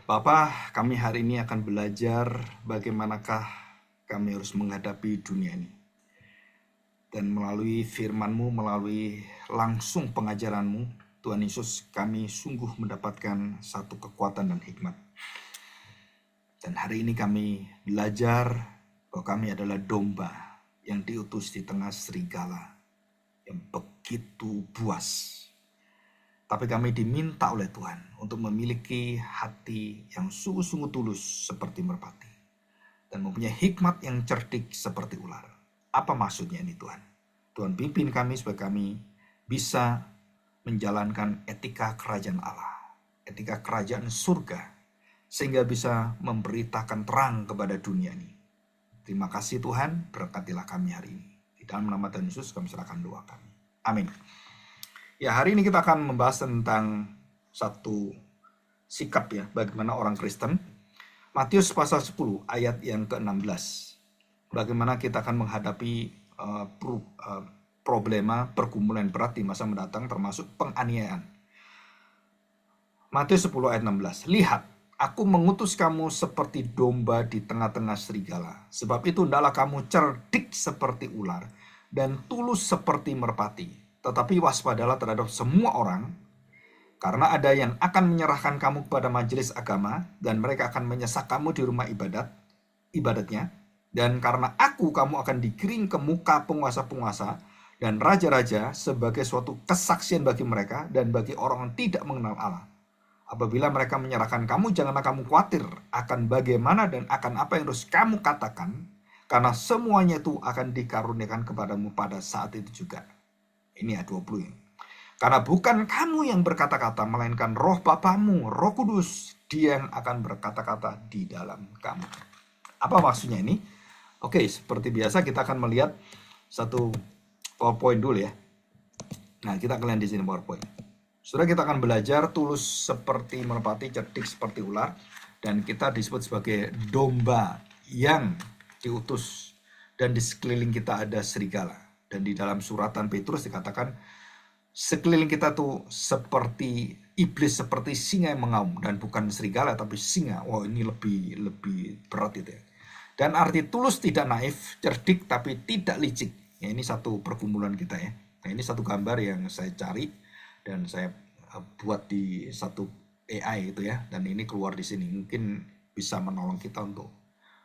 Bapak, kami hari ini akan belajar bagaimanakah kami harus menghadapi dunia ini. Dan melalui firman-Mu, melalui langsung pengajaran-Mu, Tuhan Yesus, kami sungguh mendapatkan satu kekuatan dan hikmat. Dan hari ini kami belajar bahwa kami adalah domba yang diutus di tengah serigala yang begitu buas. Tapi kami diminta oleh Tuhan untuk memiliki hati yang sungguh-sungguh tulus seperti merpati. Dan mempunyai hikmat yang cerdik seperti ular. Apa maksudnya ini Tuhan? Tuhan pimpin kami supaya kami bisa menjalankan etika kerajaan Allah. Etika kerajaan surga. Sehingga bisa memberitakan terang kepada dunia ini. Terima kasih Tuhan, berkatilah kami hari ini. Di dalam nama Tuhan Yesus kami serahkan doa kami. Amin. Ya, hari ini kita akan membahas tentang satu sikap ya, bagaimana orang Kristen. Matius pasal 10 ayat yang ke-16. Bagaimana kita akan menghadapi problema pergumulan berat di masa mendatang termasuk penganiayaan. Matius 10 ayat 16. Lihat, aku mengutus kamu seperti domba di tengah-tengah serigala. Sebab itu hendaklah kamu cerdik seperti ular dan tulus seperti merpati. Tetapi waspadalah terhadap semua orang, karena ada yang akan menyerahkan kamu kepada majelis agama, dan mereka akan menyesak kamu di rumah ibadatnya, dan karena aku kamu akan digiring ke muka penguasa-penguasa dan raja-raja sebagai suatu kesaksian bagi mereka dan bagi orang yang tidak mengenal Allah. Apabila mereka menyerahkan kamu, janganlah kamu khawatir akan bagaimana dan akan apa yang harus kamu katakan, karena semuanya itu akan dikaruniakan kepadamu pada saat itu juga. Ini ayat 20 ya. Karena bukan kamu yang berkata-kata, melainkan roh Bapamu, Roh Kudus, Dia yang akan berkata-kata di dalam kamu. Apa maksudnya ini? Oke, seperti biasa kita akan melihat satu PowerPoint dulu ya. Nah, kita akan lihat di sini PowerPoint. Sudah kita akan belajar tulus seperti merpati, cerdik seperti ular, dan kita disebut sebagai domba yang diutus, dan di sekeliling kita ada serigala. Dan di dalam suratan Petrus dikatakan sekeliling kita tuh seperti iblis, seperti singa yang mengaum, dan bukan serigala tapi singa. Wah, ini lebih berat itu ya. Dan arti tulus tidak naif, cerdik tapi tidak licik. Ya, ini satu pergumulan kita ya. Nah, ini satu gambar yang saya cari dan saya buat di satu AI itu ya. Dan ini keluar di sini. Mungkin bisa menolong kita untuk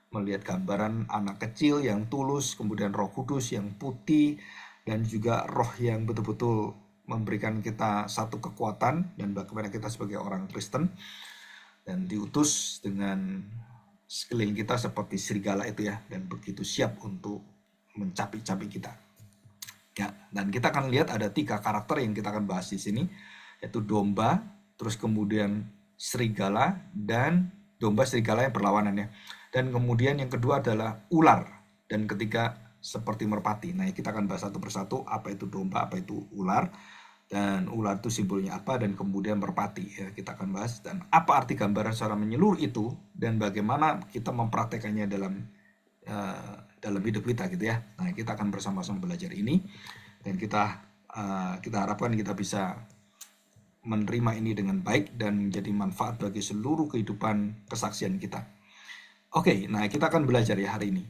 melihat gambaran anak kecil yang tulus, kemudian Roh Kudus yang putih, dan juga roh yang betul-betul memberikan kita satu kekuatan, dan bagaimana kita sebagai orang Kristen, dan diutus dengan sekeliling kita seperti serigala itu ya, dan begitu siap untuk mencapi-capi kita. Ya, dan kita akan lihat ada 3 karakter yang kita akan bahas di sini, yaitu domba, terus kemudian serigala, dan domba serigala yang berlawanan ya. Dan kemudian yang kedua adalah ular, dan ketiga seperti merpati. Nah, kita akan bahas satu persatu apa itu domba, apa itu ular, dan ular itu simbolnya apa, dan kemudian merpati ya, kita akan bahas, dan apa arti gambaran secara menyeluruh itu, dan bagaimana kita mempraktekannya dalam hidup kita gitu ya. Nah, kita akan bersama-sama belajar ini, dan kita harapkan kita bisa menerima ini dengan baik dan menjadi manfaat bagi seluruh kehidupan kesaksian kita. Oke, nah kita akan belajar ya hari ini.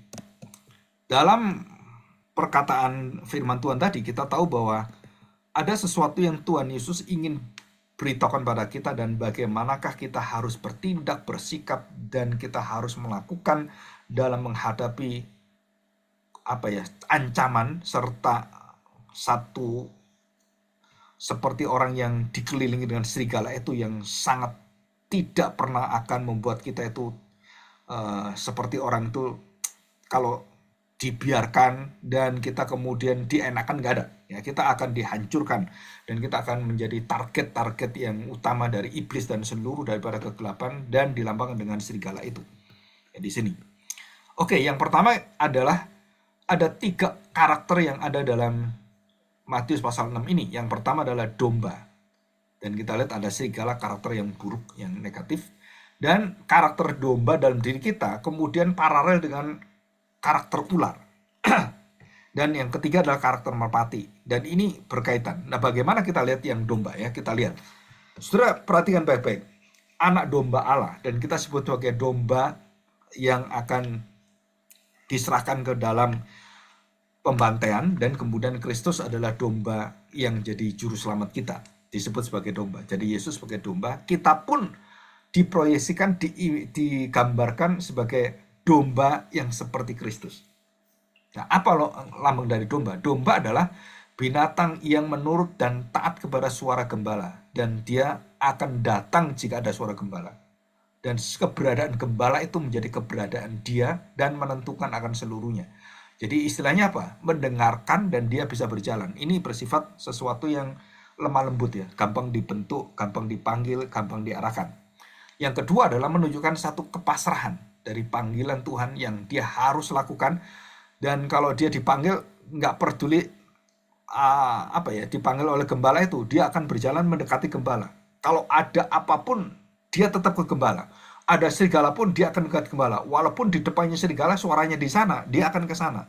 Dalam perkataan firman Tuhan tadi, kita tahu bahwa ada sesuatu yang Tuhan Yesus ingin beritahukan pada kita, dan bagaimanakah kita harus bertindak, bersikap, dan kita harus melakukan dalam menghadapi ancaman, serta satu seperti orang yang dikelilingi dengan serigala itu yang sangat tidak pernah akan membuat kita itu seperti orang itu kalau dibiarkan dan kita kemudian dienakan, nggak ada ya, kita akan dihancurkan dan kita akan menjadi target-target yang utama dari iblis dan seluruh daripada kegelapan, dan dilambangkan dengan serigala itu ya, di sini. Oke, yang pertama adalah ada 3 karakter yang ada dalam Matius pasal 6 ini. Yang pertama adalah domba, dan kita lihat ada serigala, karakter yang buruk, yang negatif. Dan karakter domba dalam diri kita kemudian paralel dengan karakter ular. Dan yang ketiga adalah karakter merpati. Dan ini berkaitan. Nah, bagaimana kita lihat yang domba ya? Kita lihat. Saudara, perhatikan baik-baik. anak domba Allah, dan kita sebut sebagai domba yang akan diserahkan ke dalam pembantaian, dan kemudian Kristus adalah domba yang jadi juru selamat kita, disebut sebagai domba. Jadi Yesus sebagai domba, kita pun diproyeksikan, digambarkan sebagai domba yang seperti Kristus. Nah, apa lambang dari domba? Domba adalah binatang yang menurut dan taat kepada suara gembala, dan dia akan datang jika ada suara gembala. Dan keberadaan gembala itu menjadi keberadaan dia dan menentukan akan seluruhnya. Jadi istilahnya apa? Mendengarkan dan dia bisa berjalan. Ini bersifat sesuatu yang lemah lembut ya, gampang dibentuk, gampang dipanggil, gampang diarahkan. Yang kedua adalah menunjukkan satu kepasrahan dari panggilan Tuhan yang dia harus lakukan. Dan kalau dia dipanggil, nggak peduli dipanggil oleh gembala itu, dia akan berjalan mendekati gembala. Kalau ada apapun, dia tetap ke gembala. Ada serigala pun, dia akan ke gembala. Walaupun di depannya serigala, suaranya di sana, dia akan ke sana.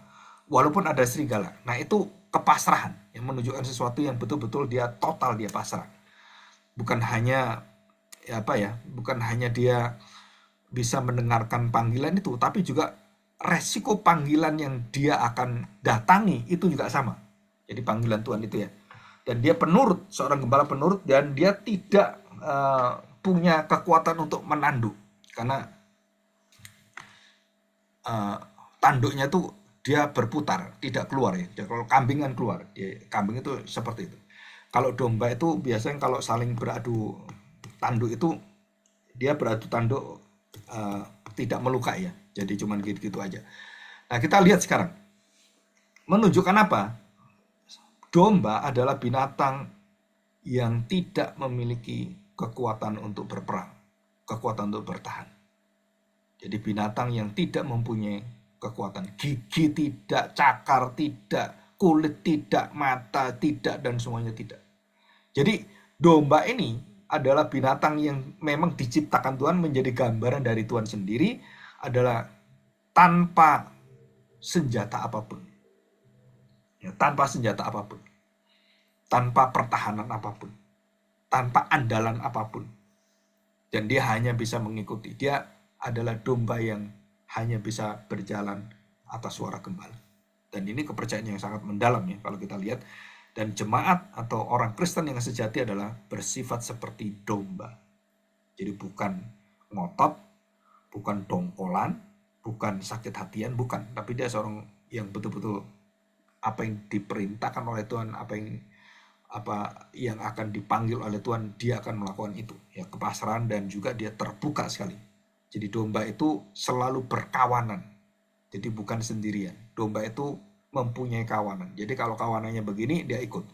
Walaupun ada serigala. Nah, itu kepasrahan yang menunjukkan sesuatu yang betul-betul dia total, dia pasrah. Bukan hanya bukan hanya dia bisa mendengarkan panggilan itu, tapi juga resiko panggilan yang dia akan datangi itu juga sama. Jadi panggilan Tuhan itu ya. Dan dia penurut, seorang gembala penurut, dan dia tidak punya kekuatan untuk menanduk. Karena tanduknya tuh dia berputar, tidak keluar ya. Kalau kambing kan keluar, kambing itu seperti itu. Kalau domba itu biasanya kalau saling beradu tanduk itu, dia beradu tanduk tidak melukai ya. Jadi cuman gitu-gitu aja. Nah, kita lihat sekarang. Menunjukkan apa? Domba adalah binatang yang tidak memiliki kekuatan untuk berperang, kekuatan untuk bertahan. Jadi binatang yang tidak mempunyai kekuatan. Gigi tidak, cakar tidak, kulit tidak, mata tidak, dan semuanya tidak. Jadi domba ini adalah binatang yang memang diciptakan Tuhan menjadi gambaran dari Tuhan sendiri, adalah tanpa senjata apapun. Ya, tanpa senjata apapun. Tanpa pertahanan apapun. Tanpa andalan apapun. Dan dia hanya bisa mengikuti. Dia adalah domba yang hanya bisa berjalan atas suara gembala. Dan ini kepercayaan yang sangat mendalam ya kalau kita lihat. Dan jemaat atau orang Kristen yang sejati adalah bersifat seperti domba. Jadi bukan ngotot, bukan dongkolan, bukan sakit hatian, bukan. Tapi dia seorang yang betul-betul apa yang diperintahkan oleh Tuhan, apa yang akan dipanggil oleh Tuhan, dia akan melakukan itu. Ya, kepasrahan, dan juga dia terbuka sekali. Jadi domba itu selalu berkawanan. Jadi bukan sendirian. Domba itu mempunyai kawanan. Jadi kalau kawanannya begini, dia ikut.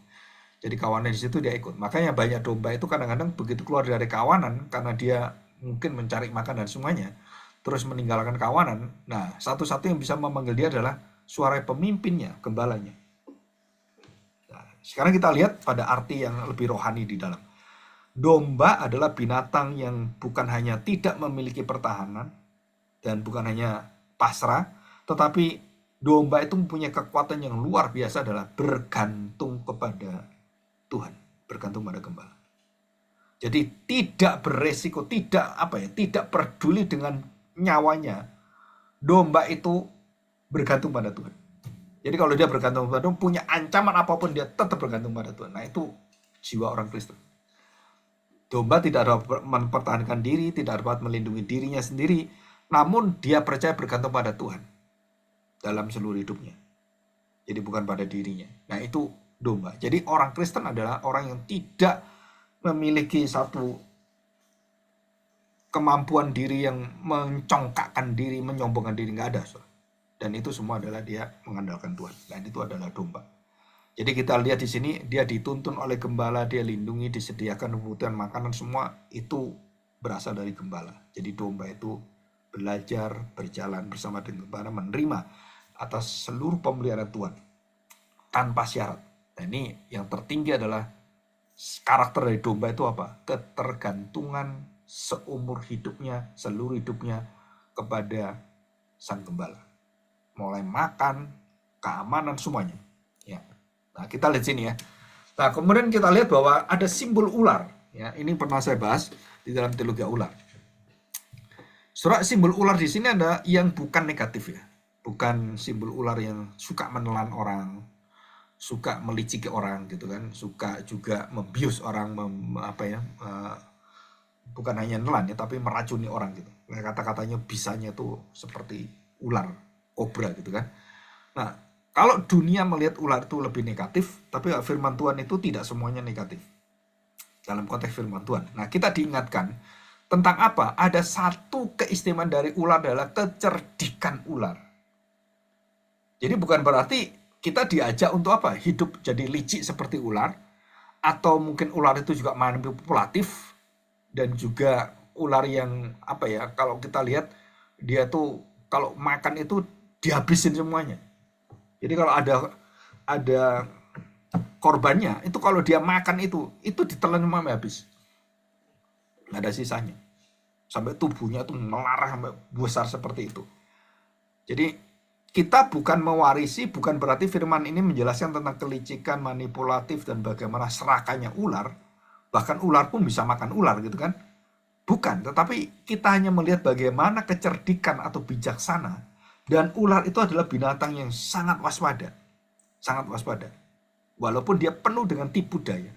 Jadi kawanan di situ dia ikut. Makanya banyak domba itu kadang-kadang begitu keluar dari kawanan, karena dia mungkin mencari makan dan semuanya, terus meninggalkan kawanan. Nah, satu-satu yang bisa memanggil dia adalah suara pemimpinnya, gembalanya. Nah, sekarang kita lihat pada arti yang lebih rohani di dalam. Domba adalah binatang yang bukan hanya tidak memiliki pertahanan dan bukan hanya pasrah, tetapi domba itu mempunyai kekuatan yang luar biasa, adalah bergantung kepada Tuhan, bergantung pada gembala. Jadi tidak beresiko, tidak peduli dengan nyawanya. Domba itu bergantung pada Tuhan. Jadi kalau dia bergantung pada Tuhan, punya ancaman apapun, dia tetap bergantung pada Tuhan. Nah, itu jiwa orang Kristen. Domba tidak dapat mempertahankan diri, tidak dapat melindungi dirinya sendiri, namun dia percaya bergantung pada Tuhan dalam seluruh hidupnya. Jadi bukan pada dirinya. Nah, itu domba. Jadi orang Kristen adalah orang yang tidak memiliki satu kemampuan diri yang mencongkakkan diri, menyombongkan diri, nggak ada. Dan itu semua adalah dia mengandalkan Tuhan. Dan itu adalah domba. Jadi kita lihat di sini, dia dituntun oleh gembala, dia lindungi, disediakan kebutuhan makanan, semua itu berasal dari gembala. Jadi domba itu belajar berjalan bersama dengan gembala, menerima atas seluruh pemeliharaan Tuhan tanpa syarat. Nah, ini yang tertinggi adalah karakter dari domba itu apa? Ketergantungan seumur hidupnya, seluruh hidupnya kepada sang gembala. Mulai makan, keamanan, semuanya. Ya. Nah, kita lihat sini ya. Nah, kemudian kita lihat bahwa ada simbol ular. Ya, ini pernah saya bahas di dalam teologi ular. Saudara, simbol ular di sini ada yang bukan negatif ya. Bukan simbol ular yang suka menelan orang, suka meliciki orang gitu kan, suka juga membius orang, bukan hanya nelan ya, tapi meracuni orang gitu. Nah, kata-katanya bisanya tuh seperti ular, kobra gitu kan. Nah, kalau dunia melihat ular itu lebih negatif, tapi firman Tuhan itu tidak semuanya negatif. Dalam konteks firman Tuhan. Nah, kita diingatkan tentang apa? Ada satu keistimewaan dari ular adalah kecerdikan ular. Jadi bukan berarti kita diajak untuk apa? Hidup jadi licik seperti ular, atau mungkin ular itu juga manipulatif, dan juga ular yang apa ya? Kalau kita lihat dia tuh kalau makan itu dihabisin semuanya. Jadi kalau ada korbannya, itu kalau dia makan itu ditelan semua habis. Nggak ada sisanya. Sampai tubuhnya tuh melarah sampai besar seperti itu. Jadi kita bukan mewarisi, bukan berarti firman ini menjelaskan tentang kelicikan, manipulatif, dan bagaimana serakahnya ular. Bahkan ular pun bisa makan ular gitu kan. Bukan, tetapi kita hanya melihat bagaimana kecerdikan atau bijaksana. Dan ular itu adalah binatang yang sangat waspada. Sangat waspada. Walaupun dia penuh dengan tipu daya.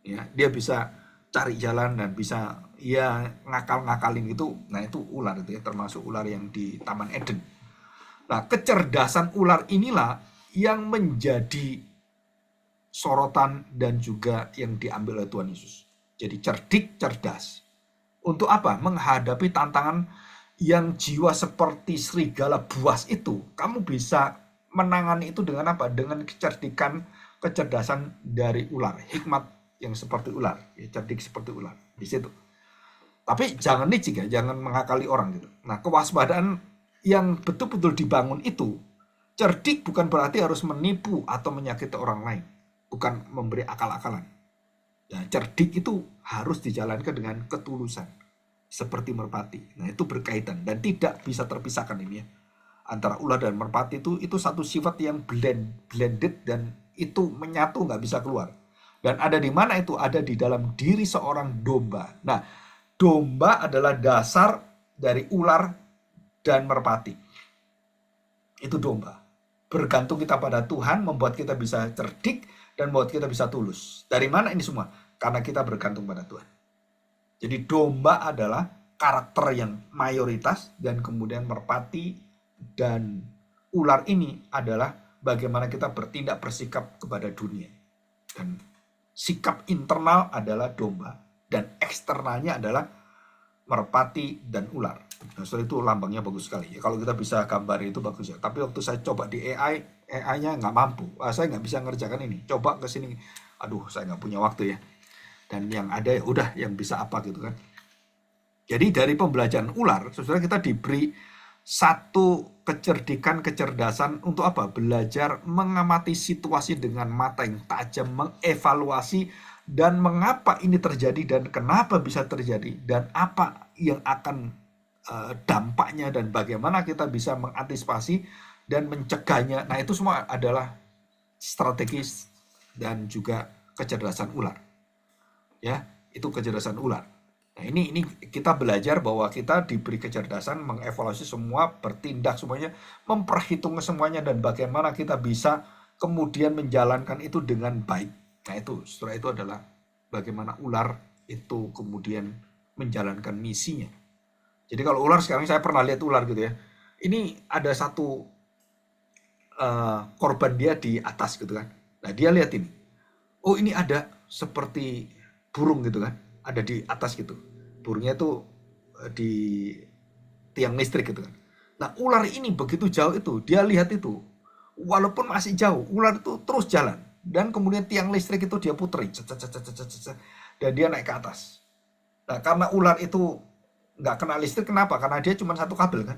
Ya, dia bisa cari jalan dan bisa ya ngakal-ngakalin gitu. Nah, itu ular itu ya, termasuk ular yang di Taman Eden. Nah, kecerdasan ular inilah yang menjadi sorotan dan juga yang diambil oleh Tuhan Yesus. Jadi cerdik, cerdas. Untuk apa? Menghadapi tantangan yang jiwa seperti serigala buas itu. Kamu bisa menangani itu dengan apa? Dengan kecerdikan, kecerdasan dari ular. Hikmat yang seperti ular. Ya, cerdik seperti ular. Di situ. Tapi jangan licik ya, jangan mengakali orang gitu. Nah, kewaspadaan yang betul-betul dibangun itu, cerdik bukan berarti harus menipu atau menyakiti orang lain. Bukan memberi akal-akalan. Ya, cerdik itu harus dijalankan dengan ketulusan. Seperti merpati. Nah, itu berkaitan. Dan tidak bisa terpisahkan ini ya. Antara ular dan merpati itu satu sifat yang blended dan itu menyatu, nggak bisa keluar. Dan ada di mana itu? Ada di dalam diri seorang domba. Nah, domba adalah dasar dari ular dan merpati. Itu domba. Bergantung kita pada Tuhan, membuat kita bisa cerdik dan membuat kita bisa tulus. Dari mana ini semua? Karena kita bergantung pada Tuhan. Jadi domba adalah karakter yang mayoritas, dan kemudian merpati dan ular ini adalah bagaimana kita bertindak bersikap kepada dunia. Dan sikap internal adalah domba dan eksternalnya adalah merpati dan ular. Nah, setelah itu lambangnya bagus sekali. Ya, kalau kita bisa gambar itu bagus ya. Tapi waktu saya coba di AI-nya nggak mampu. Saya nggak bisa ngerjakan ini. Coba ke sini, aduh, saya nggak punya waktu ya. Dan yang ada ya udah, yang bisa apa gitu kan. Jadi dari pembelajaran ular, saudara, kita diberi satu kecerdikan, kecerdasan untuk apa? Belajar mengamati situasi dengan mata yang tajam, mengevaluasi dan mengapa ini terjadi dan kenapa bisa terjadi dan apa yang akan dampaknya dan bagaimana kita bisa mengantisipasi dan mencegahnya. Nah, itu semua adalah strategis dan juga kecerdasan ular. Ya, itu kecerdasan ular. Nah, ini kita belajar bahwa kita diberi kecerdasan mengevaluasi semua, bertindak semuanya, memperhitungkan semuanya, dan bagaimana kita bisa kemudian menjalankan itu dengan baik. Nah, itu setelah itu adalah bagaimana ular itu kemudian menjalankan misinya. Jadi kalau ular, sekarang saya pernah lihat ular gitu ya. Ini ada satu korban dia di atas gitu kan. Nah, dia lihat ini. Oh, ini ada seperti burung gitu kan, ada di atas gitu. Burungnya tuh di tiang listrik gitu kan. Nah, ular ini begitu jauh itu, dia lihat itu. Walaupun masih jauh, ular itu terus jalan. Dan kemudian tiang listrik itu dia puteri. Dan dia naik ke atas. Nah, karena ular itu nggak kena listrik, kenapa? Karena dia cuma satu kabel kan.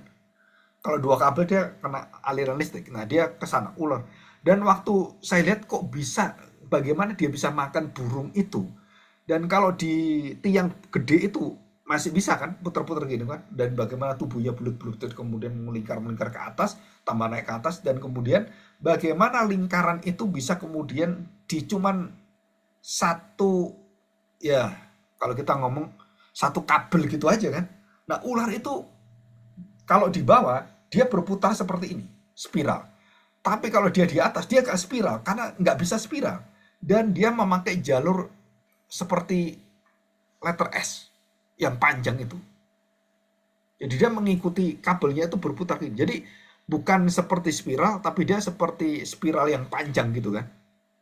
Kalau dua kabel dia kena aliran listrik. Nah, dia ke sana, ular. Dan waktu saya lihat kok bisa, bagaimana dia bisa makan burung itu. Dan kalau di tiang gede itu masih bisa kan putar-putar gini kan. Dan bagaimana tubuhnya bulut-bulut kemudian melingkar-melingkar ke atas, tambah naik ke atas. Dan kemudian bagaimana lingkaran itu bisa kemudian di cuman satu ya Kalau kita ngomong satu kabel gitu aja kan. Nah, ular itu kalau di bawah dia berputar seperti ini, spiral. Tapi kalau dia di atas dia nggak spiral karena nggak bisa spiral. Dan dia memakai jalur seperti letter S yang panjang itu. Jadi dia mengikuti kabelnya itu berputar gini. Jadi bukan seperti spiral, tapi dia seperti spiral yang panjang gitu kan.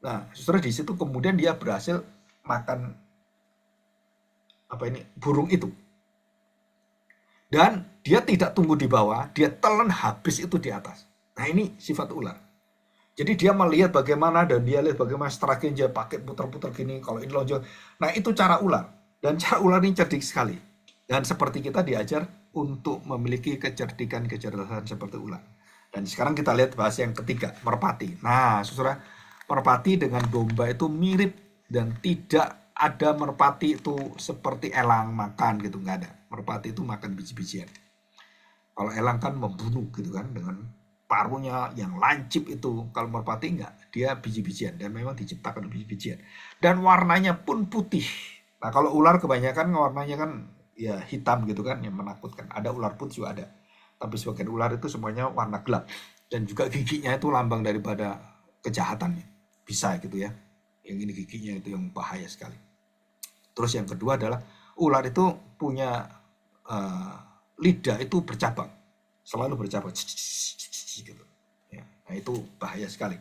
Nah, saudara di situ kemudian dia berhasil makan burung itu. Dan dia tidak tunggu di bawah, dia telan habis itu di atas. Nah, ini sifat ular. Jadi dia melihat bagaimana dan dia lihat bagaimana strategi dia pakai putar-putar gini, kalau ini lonjong. Nah, itu cara ular. Dan cara ular ini cerdik sekali. Dan seperti kita diajar untuk memiliki kecerdikan-kecerdasan seperti ular. Dan sekarang kita lihat bahas yang ketiga, merpati. Nah, saudara, merpati dengan domba itu mirip dan tidak ada merpati itu seperti elang makan gitu, nggak ada. Merpati itu makan biji-bijian. Kalau elang kan membunuh gitu kan dengan paruhnya yang lancip itu. Kalau merpati enggak, dia biji-bijian dan memang diciptakan biji-bijian. Dan warnanya pun putih. Nah, kalau ular kebanyakan warnanya kan ya hitam gitu kan, yang menakutkan. Ada ular putih juga ada. Tapi sebagian ular itu semuanya warna gelap. Dan juga giginya itu lambang daripada kejahatan. Bisa gitu ya. Yang ini giginya itu yang bahaya sekali. Terus yang kedua adalah ular itu punya lidah itu bercabang. Selalu bercabang. Gitu. Ya, nah itu bahaya sekali.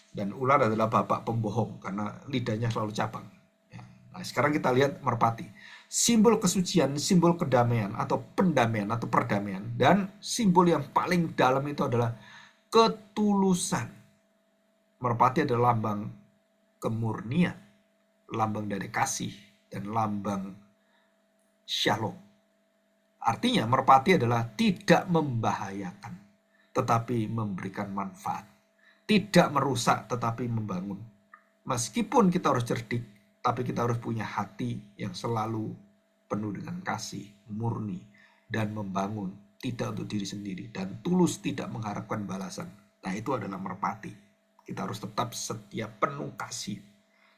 Dan ular adalah bapak pembohong karena lidahnya selalu cabang. Ya. Nah, sekarang kita lihat merpati. Simbol kesucian, simbol kedamaian atau pendamaian atau perdamaian. Dan simbol yang paling dalam itu adalah ketulusan. Merpati adalah lambang kemurnian, lambang dari kasih, dan lambang shalom. Artinya merpati adalah tidak membahayakan, tetapi memberikan manfaat. Tidak merusak, tetapi membangun. Meskipun kita harus cerdik, tapi kita harus punya hati yang selalu penuh dengan kasih, murni, dan membangun. Tidak untuk diri sendiri, dan tulus tidak mengharapkan balasan. Nah, itu adalah merpati. Kita harus tetap setia penuh kasih.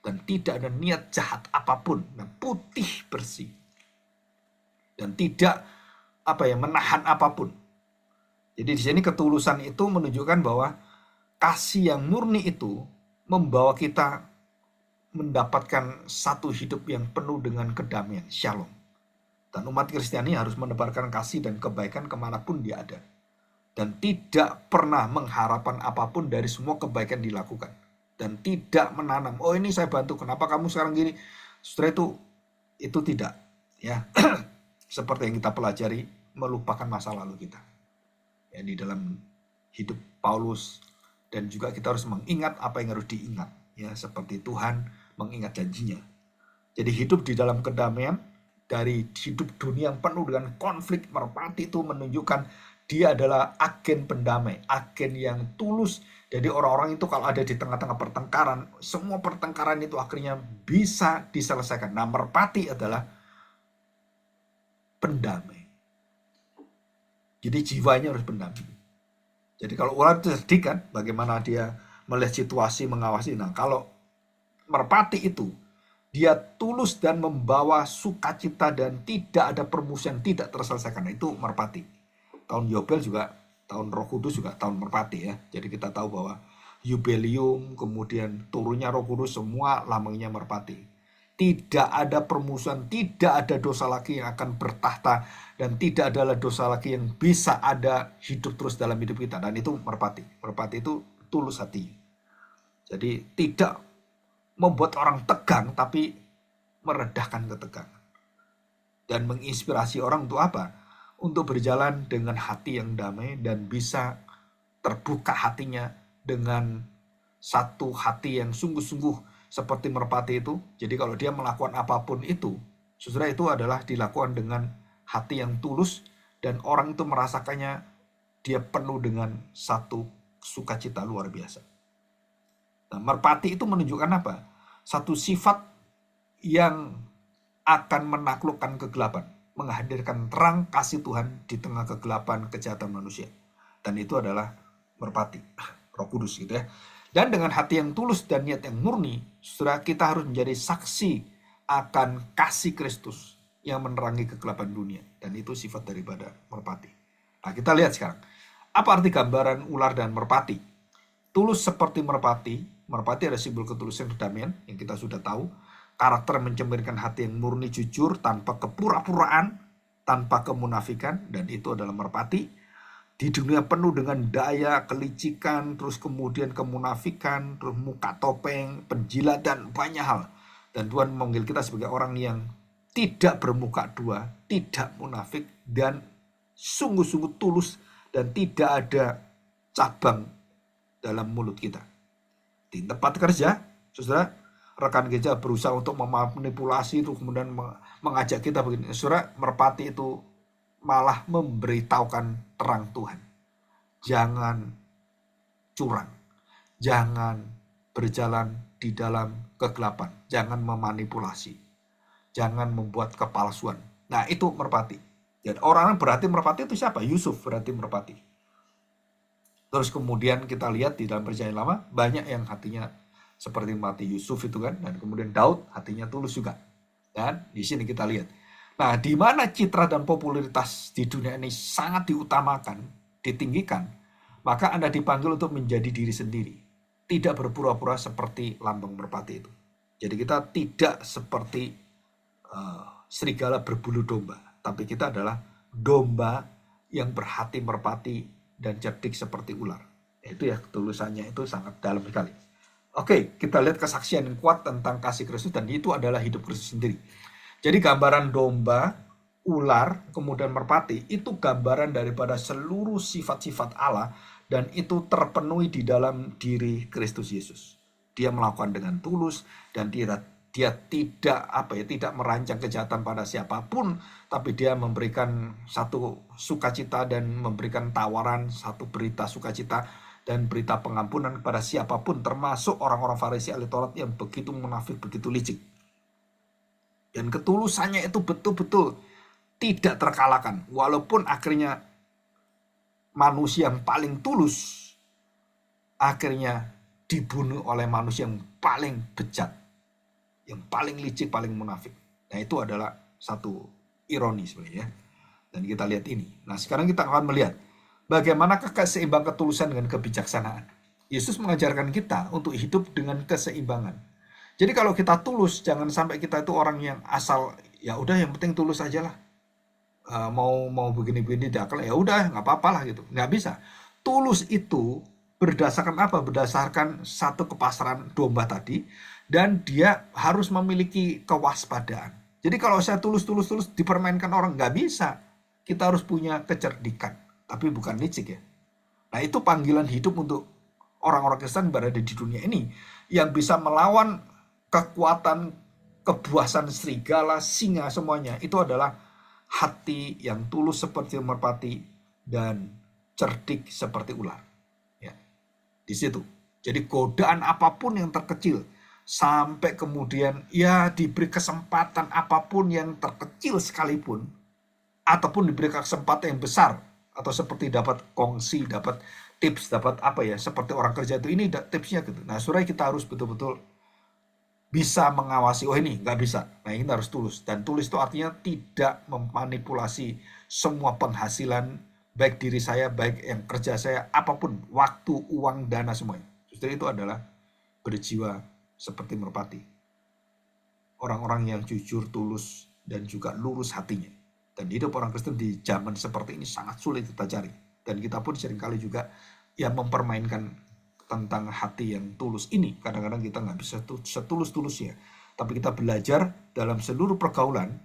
Dan tidak ada niat jahat apapun. Nah, putih bersih. Dan tidak menahan apapun. Jadi di sini ketulusan itu menunjukkan bahwa kasih yang murni itu membawa kita mendapatkan satu hidup yang penuh dengan kedamaian, shalom. Dan umat Kristiani harus menebarkan kasih dan kebaikan kemanapun dia ada. Dan tidak pernah mengharapkan apapun dari semua kebaikan dilakukan. Dan tidak menanam, oh ini saya bantu, kenapa kamu sekarang gini? Setelah itu tidak. Ya, seperti yang kita pelajari, melupakan masa lalu kita. Ya, di dalam hidup Paulus. Dan juga kita harus mengingat apa yang harus diingat. Ya, seperti Tuhan mengingat janjinya. Jadi hidup di dalam kedamaian, dari hidup dunia yang penuh dengan konflik, merpati itu menunjukkan dia adalah agen pendamai, agen yang tulus. Jadi orang-orang itu kalau ada di tengah-tengah pertengkaran, semua pertengkaran itu akhirnya bisa diselesaikan. Nah, merpati adalah pendamai. Jadi jiwanya harus pendamai. Jadi kalau ular itu cerdik kan, bagaimana dia melihat situasi, mengawasi. Nah, kalau merpati itu, dia tulus dan membawa sukacita dan tidak ada permusuhan, tidak terselesaikan. Nah, itu merpati. Tahun Yobel juga, tahun Roh Kudus juga tahun merpati ya. Jadi kita tahu bahwa Yubelium, kemudian turunnya Roh Kudus, semua lambangnya merpati. Tidak ada permusuhan, tidak ada dosa lagi yang akan bertahta, dan tidak ada dosa lagi yang bisa ada hidup terus dalam hidup kita. Dan itu merpati. Merpati itu tulus hati. Jadi tidak membuat orang tegang, tapi meredahkan ketegangan. Dan menginspirasi orang untuk apa? Untuk berjalan dengan hati yang damai dan bisa terbuka hatinya dengan satu hati yang sungguh-sungguh seperti merpati itu. Jadi kalau dia melakukan apapun itu, saudara, itu adalah dilakukan dengan hati yang tulus dan orang itu merasakannya dia penuh dengan satu sukacita luar biasa. Nah, merpati itu menunjukkan apa? Satu sifat yang akan menaklukkan kegelapan, menghadirkan terang kasih Tuhan di tengah kegelapan kejahatan manusia. Dan itu adalah merpati, Roh Kudus gitu ya. Dan dengan hati yang tulus dan niat yang murni, saudara, kita harus menjadi saksi akan kasih Kristus yang menerangi kegelapan dunia. Dan itu sifat daripada merpati. Nah, kita lihat sekarang. Apa arti gambaran ular dan merpati? Tulus seperti merpati. Merpati ada simbol ketulusan kedamaian yang kita sudah tahu. Karakter mencerminkan hati yang murni jujur tanpa kepura-puraan, tanpa kemunafikan, dan itu adalah merpati. Di dunia penuh dengan daya, kelicikan, terus kemudian kemunafikan, terus muka topeng, penjilat, dan banyak hal. Dan Tuhan memanggil kita sebagai orang yang tidak bermuka dua, tidak munafik, dan sungguh-sungguh tulus, dan tidak ada cabang dalam mulut kita. Di tempat kerja, saudara, rekan kerja berusaha untuk memanipulasi itu, kemudian mengajak kita begini. Saudara, merpati itu malah memberitahukan terang Tuhan. Jangan curang, jangan berjalan di dalam kegelapan, jangan memanipulasi, jangan membuat kepalsuan. Nah, itu merpati. Dan orang berarti merpati itu siapa? Yusuf berarti merpati. Terus kemudian kita lihat di dalam perjanjian lama banyak yang hatinya seperti merpati Yusuf itu kan, dan kemudian Daud hatinya tulus juga. Dan di sini kita lihat. Nah, di mana citra dan popularitas di dunia ini sangat diutamakan, ditinggikan, maka Anda dipanggil untuk menjadi diri sendiri. Tidak berpura-pura seperti lambang merpati itu. Jadi kita tidak seperti serigala berbulu domba, tapi kita adalah domba yang berhati merpati dan cerdik seperti ular. Itu ya, ketulusannya itu sangat dalam sekali. Oke, kita lihat kesaksian yang kuat tentang kasih Kristus, dan itu adalah hidup Kristus sendiri. Jadi gambaran domba, ular, kemudian merpati, itu gambaran daripada seluruh sifat-sifat Allah, dan itu terpenuhi di dalam diri Kristus Yesus. Dia melakukan dengan tulus, dan dia tidak merancang kejahatan pada siapapun, tapi dia memberikan satu sukacita dan memberikan tawaran satu berita sukacita dan berita pengampunan kepada siapapun, termasuk orang-orang Farisi ahli Taurat yang begitu munafik, begitu licik. Dan ketulusannya itu betul-betul tidak terkalahkan, walaupun akhirnya manusia yang paling tulus akhirnya dibunuh oleh manusia yang paling bejat, yang paling licik, paling munafik. Nah, itu adalah satu ironi sebenarnya. Dan kita lihat ini. Nah, sekarang kita akan melihat bagaimana keseimbang ketulusan dengan kebijaksanaan. Yesus mengajarkan kita untuk hidup dengan keseimbangan. Jadi kalau kita tulus, jangan sampai kita itu orang yang asal, ya udah yang penting tulus aja lah. Mau begini-begini akal, ya udah nggak apa-apa lah gitu. Nggak bisa. Tulus itu berdasarkan apa? Berdasarkan satu kepasaran domba tadi, dan dia harus memiliki kewaspadaan. Jadi kalau saya tulus dipermainkan orang, nggak bisa. Kita harus punya kecerdikan, tapi bukan licik ya. Nah, itu panggilan hidup untuk orang-orang Kristen berada di dunia ini yang bisa melawan kekuatan, kebuasan serigala, singa, semuanya. Itu adalah hati yang tulus seperti merpati dan cerdik seperti ular. Ya, di situ. Jadi godaan apapun yang terkecil, sampai kemudian ya diberi kesempatan apapun yang terkecil sekalipun, ataupun diberi kesempatan yang besar, atau seperti dapat kongsi, dapat tips, dapat apa ya, seperti orang kerja itu, ini tipsnya gitu. Nah, saudara, kita harus betul-betul bisa mengawasi, oh ini nggak bisa, nah ini harus tulus. Dan tulus itu artinya tidak memanipulasi semua penghasilan, baik diri saya, baik yang kerja saya, apapun, waktu, uang, dana, semuanya. Justru itu adalah berjiwa seperti merpati. Orang-orang yang jujur, tulus, dan juga lurus hatinya. Dan hidup orang Kristen di zaman seperti ini sangat sulit kita cari. Dan kita pun seringkali juga yang mempermainkan tentang hati yang tulus ini. Kadang-kadang kita nggak bisa setulus-tulusnya. Tapi kita belajar dalam seluruh pergaulan,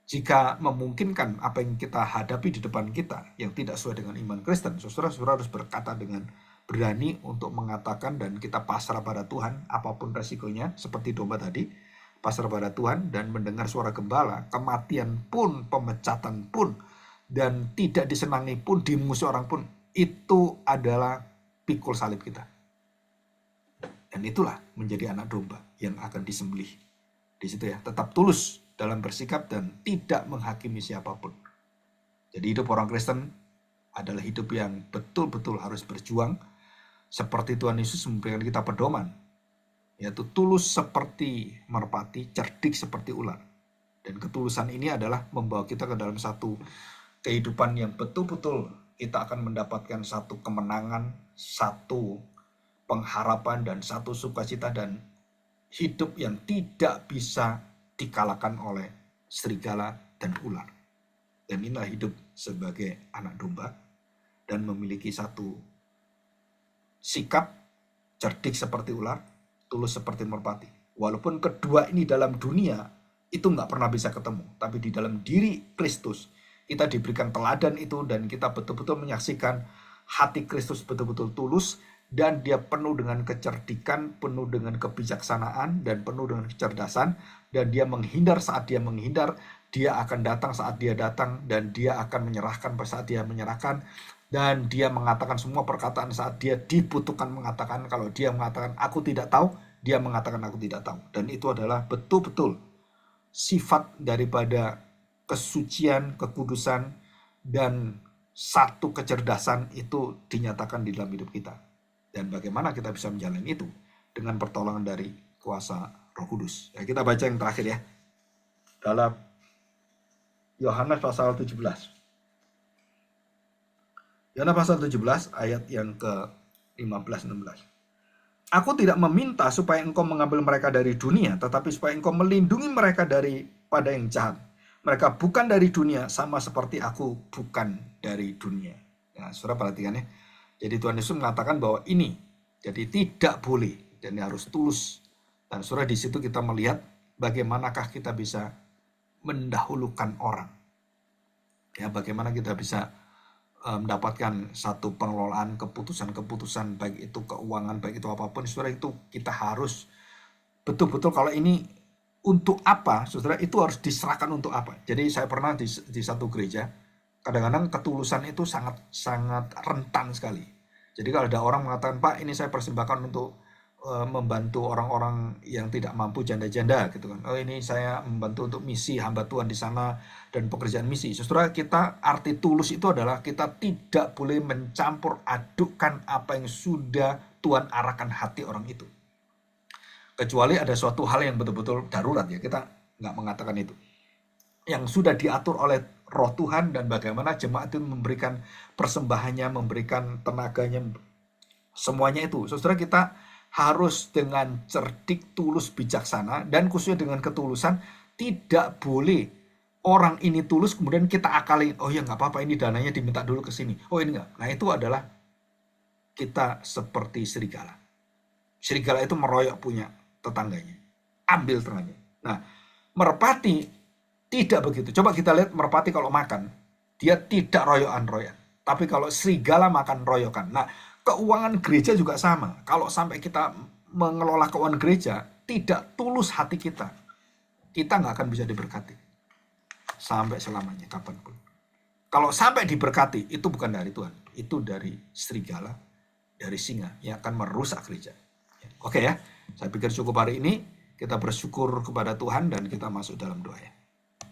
jika memungkinkan apa yang kita hadapi di depan kita yang tidak sesuai dengan iman Kristen, saudara-saudara harus berkata dengan berani untuk mengatakan, dan kita pasrah pada Tuhan apapun resikonya, seperti domba tadi, pasrah pada Tuhan dan mendengar suara gembala, kematian pun, pemecatan pun, dan tidak disenangi pun, dimusuhi orang pun, itu adalah pikul salib kita. Dan itulah menjadi anak domba yang akan disembelih. Di situ ya, tetap tulus dalam bersikap dan tidak menghakimi siapapun. Jadi hidup orang Kristen adalah hidup yang betul-betul harus berjuang, seperti Tuhan Yesus memberikan kita pedoman. yaitu tulus seperti merpati, cerdik seperti ular. Dan ketulusan ini adalah membawa kita ke dalam satu kehidupan yang betul-betul kita akan mendapatkan satu kemenangan, satu pengharapan, dan satu sukacita, dan hidup yang tidak bisa dikalahkan oleh serigala dan ular. Dan inilah hidup sebagai anak domba, dan memiliki satu sikap cerdik seperti ular, tulus seperti merpati. Walaupun kedua ini dalam dunia itu nggak pernah bisa ketemu, tapi di dalam diri Kristus kita diberikan teladan itu, dan kita betul-betul menyaksikan hati Kristus betul-betul tulus, dan dia penuh dengan kecerdikan, penuh dengan kebijaksanaan, dan penuh dengan kecerdasan, dan dia menghindar saat dia menghindar, dia akan datang saat dia datang, dan dia akan menyerahkan pada saat dia menyerahkan, dan dia mengatakan semua perkataan saat dia dibutuhkan mengatakan. Kalau dia mengatakan aku tidak tahu, dia mengatakan aku tidak tahu. Dan itu adalah betul-betul sifat daripada kesucian, kekudusan, dan satu kecerdasan itu dinyatakan di dalam hidup kita. Dan bagaimana kita bisa menjalani itu? Dengan pertolongan dari kuasa Roh Kudus. Ya, kita baca yang terakhir ya. Dalam Yohanes pasal 17. Yohanes pasal 17 ayat yang ke-15-16. Aku tidak meminta supaya engkau mengambil mereka dari dunia, tetapi supaya engkau melindungi mereka daripada yang jahat. Mereka bukan dari dunia, sama seperti aku bukan dari dunia. Nah, saudara perhatikan ya. Jadi Tuhan Yesus mengatakan bahwa ini, jadi tidak boleh, dan harus tulus. Dan saudara di situ kita melihat bagaimanakah kita bisa mendahulukan orang. Ya, bagaimana kita bisa mendapatkan satu pengelolaan keputusan-keputusan, baik itu keuangan, baik itu apapun, saudara, itu kita harus betul-betul, kalau ini untuk apa, saudara, itu harus diserahkan untuk apa. Jadi saya pernah di satu gereja, kadang-kadang ketulusan itu sangat rentan sekali. Jadi kalau ada orang mengatakan, Pak, ini saya persembahkan untuk membantu orang-orang yang tidak mampu, janda-janda gitu kan. Oh, ini saya membantu untuk misi hamba Tuhan di sana dan pekerjaan misi. Saudara, kita arti tulus itu adalah kita tidak boleh mencampur adukkan apa yang sudah Tuhan arahkan hati orang itu. Kecuali ada suatu hal yang betul-betul darurat ya, kita nggak mengatakan itu. Yang sudah diatur oleh Roh Tuhan, dan bagaimana jemaat itu memberikan persembahannya, memberikan tenaganya, semuanya itu. Saudara, kita harus dengan cerdik, tulus, bijaksana, dan khususnya dengan ketulusan. Tidak boleh orang ini tulus kemudian kita akalin, oh ya nggak apa-apa, ini dananya diminta dulu ke sini, oh ini nggak. Nah, itu adalah kita seperti serigala. Serigala itu meroyok punya tetangganya, ambil tengahnya. Nah, merpati tidak begitu. Coba kita lihat merpati kalau makan, dia tidak royokan-royokan. Tapi kalau serigala makan royokan. Nah, keuangan gereja juga sama. Kalau sampai kita mengelola keuangan gereja, tidak tulus hati kita, kita nggak akan bisa diberkati sampai selamanya, kapanpun. Kalau sampai diberkati, itu bukan dari Tuhan. Itu dari serigala, dari singa yang akan merusak gereja. Oke ya, saya pikir cukup hari ini. Kita bersyukur kepada Tuhan dan kita masuk dalam doa ya.